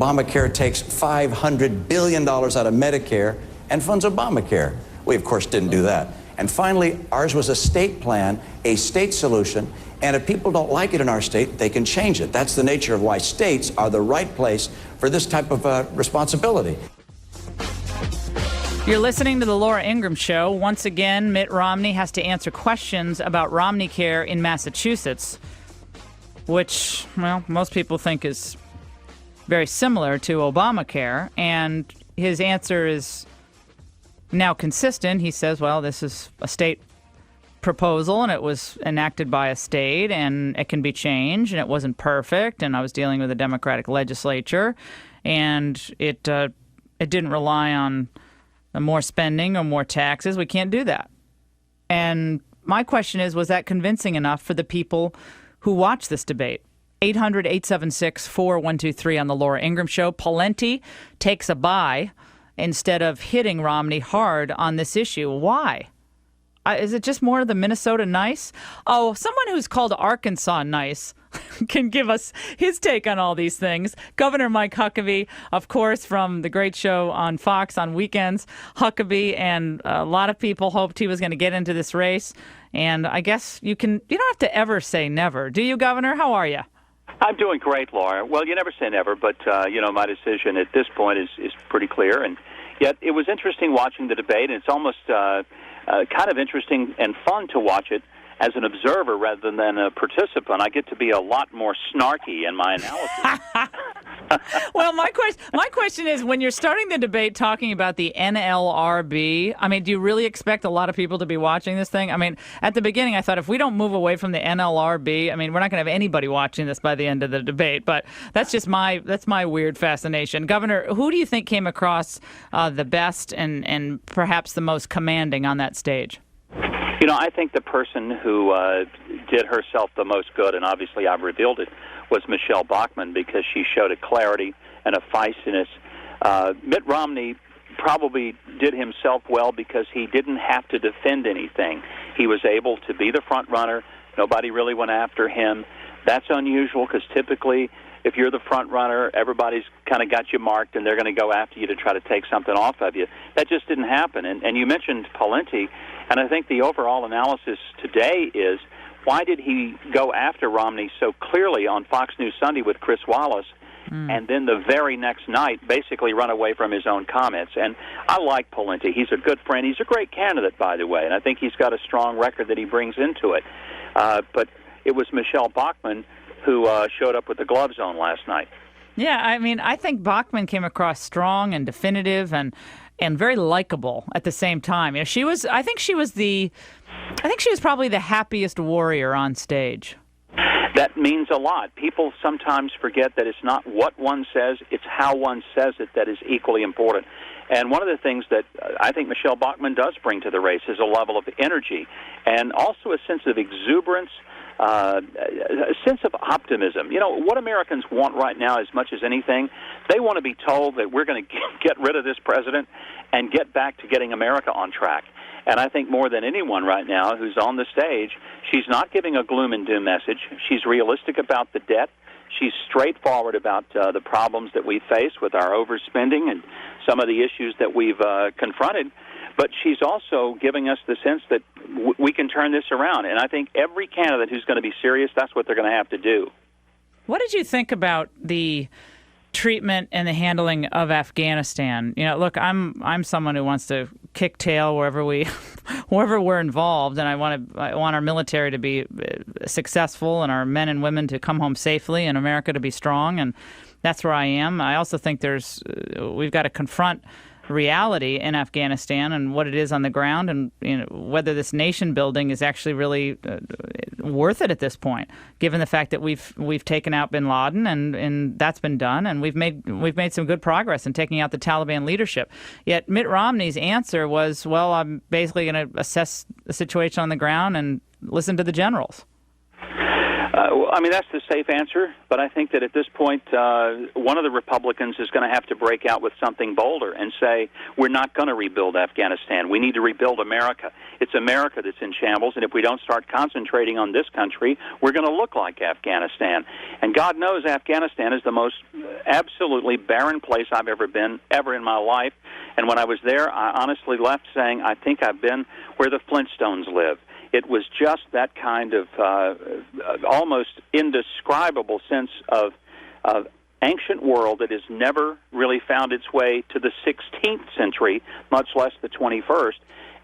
Obamacare takes $500 billion out of Medicare and funds Obamacare. We, of course, didn't do that. And finally, ours was a state plan, a state solution, and if people don't like it in our state, they can change it. That's the nature of why states are the right place for this type of responsibility. You're listening to the Laura Ingraham Show. Once again, Mitt Romney has to answer questions about Romneycare in Massachusetts, which, well, most people think is very similar to Obamacare. And his answer is now consistent. He says, well, this is a state proposal, and it was enacted by a state, and it can be changed, and it wasn't perfect, and I was dealing with a Democratic legislature, and it didn't rely on more spending or more taxes. We can't do that. And my question is, was that convincing enough for the people who watch this debate? 800-876-4123 on the Laura Ingraham Show. Pawlenty takes a bye instead of hitting Romney hard on this issue. Why? Is it just more of the Minnesota nice? Oh, someone who's called Arkansas nice can give us his take on all these things. Governor Mike Huckabee, of course, from the great show on Fox on weekends. Huckabee, and a lot of people hoped he was going to get into this race. And I guess you don't have to ever say never. Do you, Governor? How are you? I'm doing great, Laura. Well, you never say never, but, my decision at this point is pretty clear. And yet it was interesting watching the debate, and it's almost kind of interesting and fun to watch it as an observer rather than a participant. I get to be a lot more snarky in my analysis. Well, my question is, when you're starting the debate talking about the NLRB, I mean, do you really expect a lot of people to be watching this thing? I mean, at the beginning, I thought if we don't move away from the NLRB, I mean, we're not going to have anybody watching this by the end of the debate. But that's my weird fascination. Governor, who do you think came across the best and perhaps the most commanding on that stage? I think the person who did herself the most good, and obviously I've revealed it, was Michelle Bachmann, because she showed a clarity and a feistiness. Mitt Romney probably did himself well because he didn't have to defend anything. He was able to be the front runner. Nobody really went after him. That's unusual because typically if you're the front runner, everybody's kind of got you marked and they're going to go after you to try to take something off of you. That just didn't happen. And you mentioned Pawlenty, and I think the overall analysis today is, why did he go after Romney so clearly on Fox News Sunday with Chris Wallace, and then the very next night basically run away from his own comments? And I like Pawlenty. He's a good friend. He's a great candidate, by the way, and I think he's got a strong record that he brings into it. But it was Michelle Bachmann who showed up with the gloves on last night. Yeah, I mean, I think Bachmann came across strong and definitive and very likable at the same time. I think she was probably the happiest warrior on stage. That means a lot. People sometimes forget that it's not what one says, it's how one says it that is equally important. And one of the things that I think Michelle Bachmann does bring to the race is a level of energy and also a sense of exuberance, a sense of optimism. What Americans want right now as much as anything, they want to be told that we're going to get rid of this president and get back to getting America on track. And I think more than anyone right now who's on the stage, she's not giving a gloom and doom message. She's realistic about the debt. She's straightforward about the problems that we face with our overspending and some of the issues that we've confronted. But she's also giving us the sense that we can turn this around. And I think every candidate who's going to be serious, that's what they're going to have to do. What did you think about the treatment and the handling of Afghanistan? Look, I'm someone who wants to kick tail wherever we're involved, and I want our military to be successful and our men and women to come home safely and America to be strong, and that's where I am. I also think we've got to confront reality in Afghanistan and what it is on the ground, and whether this nation building is actually really worth it at this point, given the fact that we've taken out bin Laden and that's been done, and we've made some good progress in taking out the Taliban leadership. Yet Mitt Romney's answer was, well, I'm basically going to assess the situation on the ground and listen to the generals. I mean, that's the safe answer, but I think that at this point, one of the Republicans is going to have to break out with something bolder and say, we're not going to rebuild Afghanistan. We need to rebuild America. It's America that's in shambles, and if we don't start concentrating on this country, we're going to look like Afghanistan. And God knows Afghanistan is the most absolutely barren place I've ever been, ever in my life. And when I was there, I honestly left saying, I think I've been where the Flintstones live. It was just that kind of almost indescribable sense of ancient world that has never really found its way to the 16th century, much less the 21st.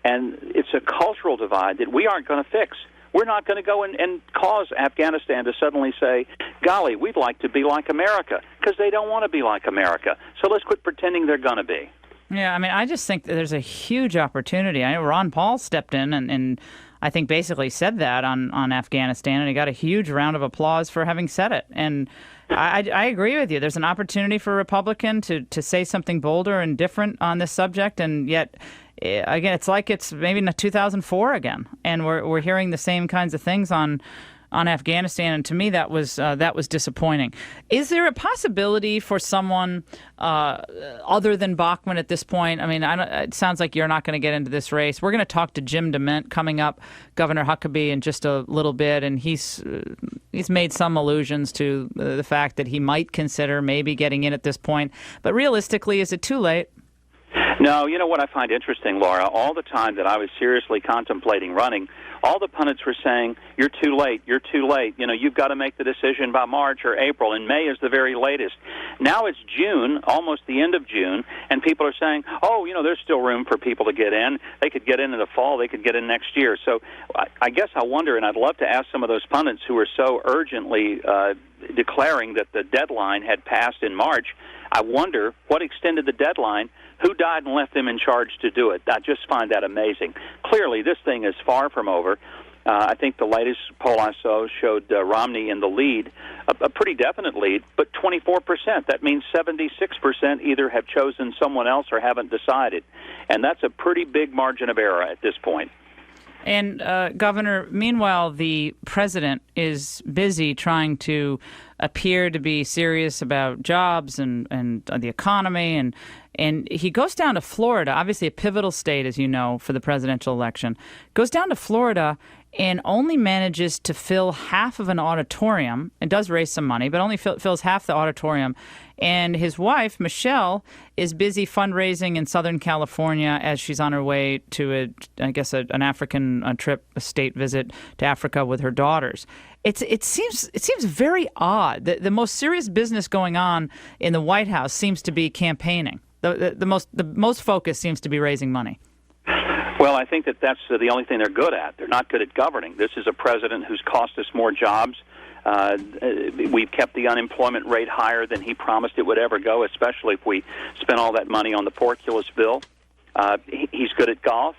And it's a cultural divide that we aren't going to fix. We're not going to go and cause Afghanistan to suddenly say, golly, we'd like to be like America, because they don't want to be like America. So let's quit pretending they're going to be. Yeah, I mean, I just think that there's a huge opportunity. I know Ron Paul stepped in and I think basically said that on Afghanistan, and he got a huge round of applause for having said it. And I agree with you. There's an opportunity for a Republican to say something bolder and different on this subject, and yet, again, it's like it's maybe in 2004 again, and we're hearing the same kinds of things on Afghanistan, and to me that was disappointing. Is there a possibility for someone other than Bachmann at this point? I mean, it sounds like you're not going to get into this race. We're going to talk to Jim DeMint coming up, Governor Huckabee, in just a little bit, and he's made some allusions to the fact that he might consider maybe getting in at this point. But realistically, is it too late? No, you know what I find interesting, Laura? All the time that I was seriously contemplating running, all the pundits were saying, you're too late, you're too late. You know, you've got to make the decision by March or April, and May is the very latest. Now it's June, almost the end of June, and people are saying, oh, you know, there's still room for people to get in. They could get in the fall, they could get in next year. So I guess I wonder, and I'd love to ask some of those pundits who are so urgently declaring that the deadline had passed in March, I wonder what extended the deadline. Who died and left them in charge to do it? I just find that amazing. Clearly, this thing is far from over. I think the latest poll I saw showed Romney in the lead, a pretty definite lead, but 24%. That means 76% either have chosen someone else or haven't decided. And that's a pretty big margin of error at this point. And, Governor, meanwhile, the president is busy trying to appear to be serious about jobs and the economy, and he goes down to Florida, obviously a pivotal state, as you know, for the presidential election, goes down to Florida and only manages to fill half of an auditorium. It does raise some money, but only fills half the auditorium. And his wife, Michelle, is busy fundraising in Southern California as she's on her way to, an African trip, a state visit to Africa with her daughters. It seems very odd. The most serious business going on in the White House seems to be campaigning. The most focus seems to be raising money. Well, I think that's the only thing they're good at. They're not good at governing. This is a president who's cost us more jobs. We've kept the unemployment rate higher than he promised it would ever go, especially if we spent all that money on the porculus bill. He's good at golf.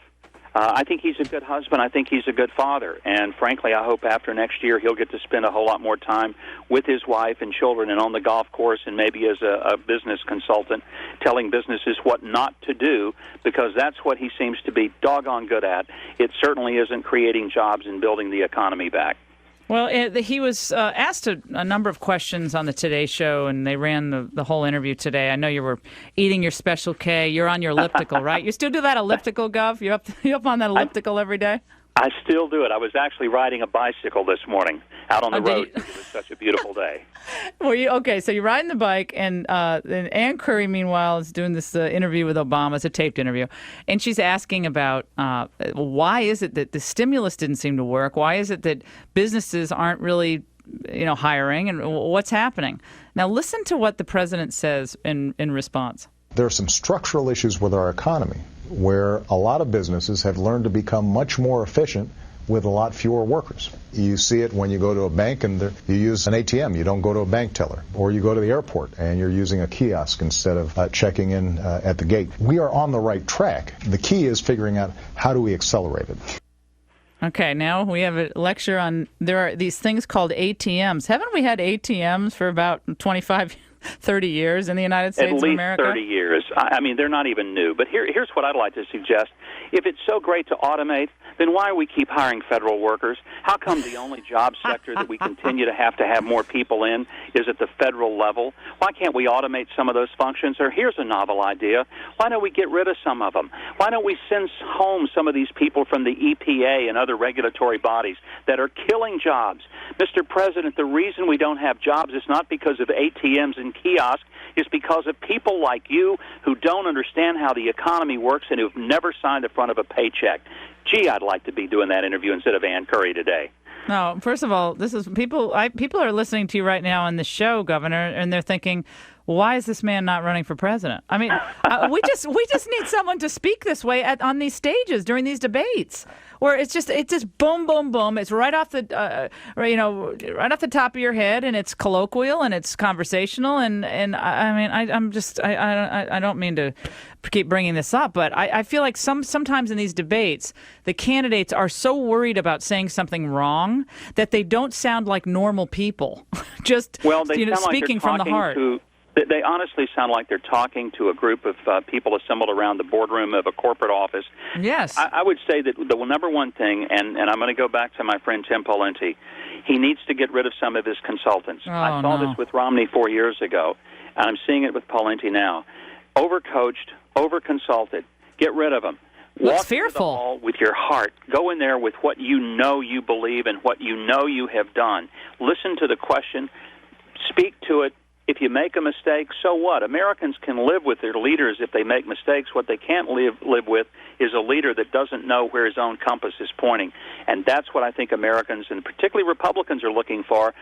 I think he's a good husband. I think he's a good father. And frankly, I hope after next year he'll get to spend a whole lot more time with his wife and children and on the golf course and maybe as a business consultant telling businesses what not to do, because that's what he seems to be doggone good at. It certainly isn't creating jobs and building the economy back. Well, he was asked a number of questions on the Today Show, and they ran the whole interview today. I know you were eating your Special K. You're on your elliptical, right? You still do that elliptical, Gov? You up on that elliptical every day? I still do it. I was actually riding a bicycle this morning out on the road because it was such a beautiful day. So you're riding the bike, and Ann Curry, meanwhile, is doing this interview with Obama. It's a taped interview, and she's asking about why is it that the stimulus didn't seem to work? Why is it that businesses aren't really, hiring, and what's happening? Now, listen to what the president says in response. There are some structural issues with our economy where a lot of businesses have learned to become much more efficient with a lot fewer workers. You see it when you go to a bank and you use an ATM. You don't go to a bank teller. Or you go to the airport and you're using a kiosk instead of checking in at the gate. We are on the right track. The key is figuring out how do we accelerate it. Okay, now we have a lecture on there are these things called ATMs. Haven't we had ATMs for about 25 years? 30 years in the United States of America? At least 30 years. I mean, they're not even new. But here's what I'd like to suggest. If it's so great to automate, then why do we keep hiring federal workers? How come the only job sector that we continue to have more people in is at the federal level? Why can't we automate some of those functions? Or here's a novel idea. Why don't we get rid of some of them? Why don't we send home some of these people from the EPA and other regulatory bodies that are killing jobs? Mr. President, the reason we don't have jobs is not because of ATMs and kiosks. It's because of people like you who don't understand how the economy works and who've never signed the front of a paycheck. Gee, I'd like to be doing that interview instead of Ann Curry today. No, first of all, this is people are listening to you right now on the show, Governor, and they're thinking, why is this man not running for president? I mean, we just need someone to speak this way on these stages during these debates, where it's just boom, boom, boom. It's right off the right off the top of your head, and it's colloquial and it's conversational. And I mean, I don't mean to keep bringing this up, but I feel like sometimes in these debates, the candidates are so worried about saying something wrong that they don't sound like normal people. Just speaking from the heart. They honestly sound like they're talking to a group of people assembled around the boardroom of a corporate office. Yes. I would say that the number one thing, and I'm going to go back to my friend Tim Pawlenty, he needs to get rid of some of his consultants. I saw this with Romney 4 years ago, and I'm seeing it with Pawlenty now. Overcoached, overconsulted. Get rid of them. Looks Walk fearful. into the hall with your heart. Go in there with what you know you believe and what you know you have done. Listen to the question. Speak to it. If you make a mistake, so what? Americans can live with their leaders if they make mistakes. What they can't live with is a leader that doesn't know where his own compass is pointing. And that's what I think Americans, and particularly Republicans, are looking for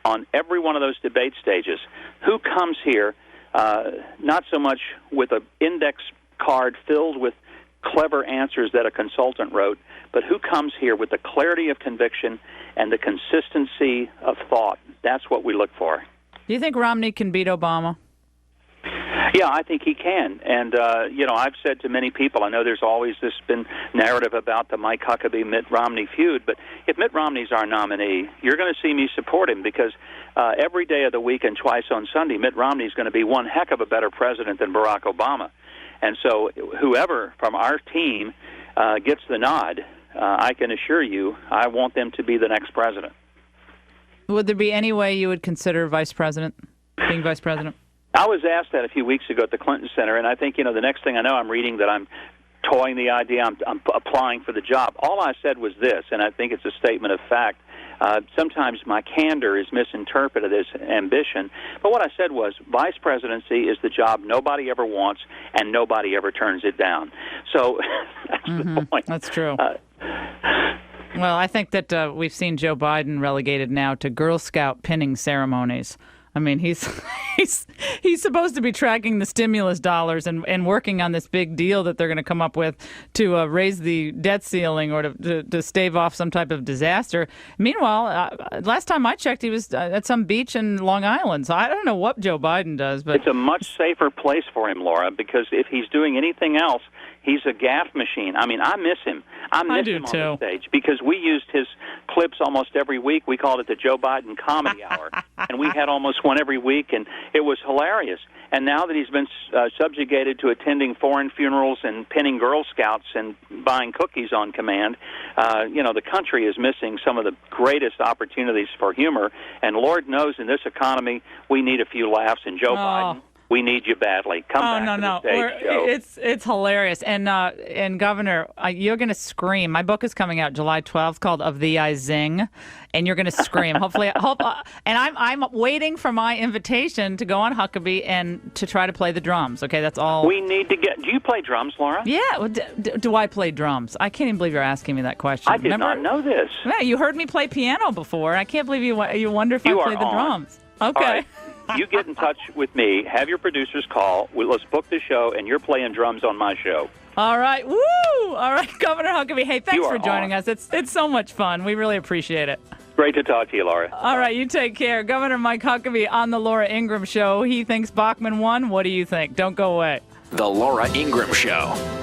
on every one of those debate stages. Who comes here not so much with an index card filled with clever answers that a consultant wrote, but who comes here with the clarity of conviction and the consistency of thought? That's what we look for. Do you think Romney can beat Obama? Yeah, I think he can. And, I've said to many people, I know there's always this been narrative about the Mike Huckabee-Mitt Romney feud, but if Mitt Romney's our nominee, you're going to see me support him because every day of the week and twice on Sunday, Mitt Romney's going to be one heck of a better president than Barack Obama. And so whoever from our team gets the nod, I can assure you I want them to be the next president. Would there be any way you would consider being vice president? I was asked that a few weeks ago at the Clinton Center, and I think, the next thing I know, I'm reading that I'm toying the idea, I'm applying for the job. All I said was this, and I think it's a statement of fact. Sometimes my candor is misinterpreted as ambition, but what I said was vice presidency is the job nobody ever wants, and nobody ever turns it down. So that's the point. That's true. Well, I think that we've seen Joe Biden relegated now to Girl Scout pinning ceremonies. I mean, he's supposed to be tracking the stimulus dollars and working on this big deal that they're going to come up with to raise the debt ceiling or to stave off some type of disaster. Meanwhile, last time I checked, he was at some beach in Long Island. So I don't know what Joe Biden does, but it's a much safer place for him, Laura, because if he's doing anything else, he's a gaffe machine. I mean, I miss him. I miss him on the stage because we used his clips almost every week. We called it the Joe Biden Comedy Hour, and we had almost one every week, and it was hilarious. And now that he's been subjugated to attending foreign funerals and pinning Girl Scouts and buying cookies on command, the country is missing some of the greatest opportunities for humor. And Lord knows in this economy, we need a few laughs. And Joe Biden, we need you badly. Come back to the stage, Joe. It's hilarious. And Governor, you're going to scream. My book is coming out July 12th called Of Thee I Zing, and you're going to scream. Hopefully, and I'm waiting for my invitation to go on Huckabee and to try to play the drums. Okay, that's all. We need to get. Do you play drums, Laura? Yeah. Do I play drums? I can't even believe you're asking me that question. I did not know this. Yeah, you heard me play piano before. I can't believe you wonder if I play the drums. Okay. All right. You get in touch with me, have your producers call, let's book the show, and you're playing drums on my show. All right. Woo! All right, Governor Huckabee. Hey, thanks for joining us. It's so much fun. We really appreciate it. Great to talk to you, Laura. All right, you take care. Governor Mike Huckabee on the Laura Ingraham Show. He thinks Bachmann won. What do you think? Don't go away. The Laura Ingraham Show.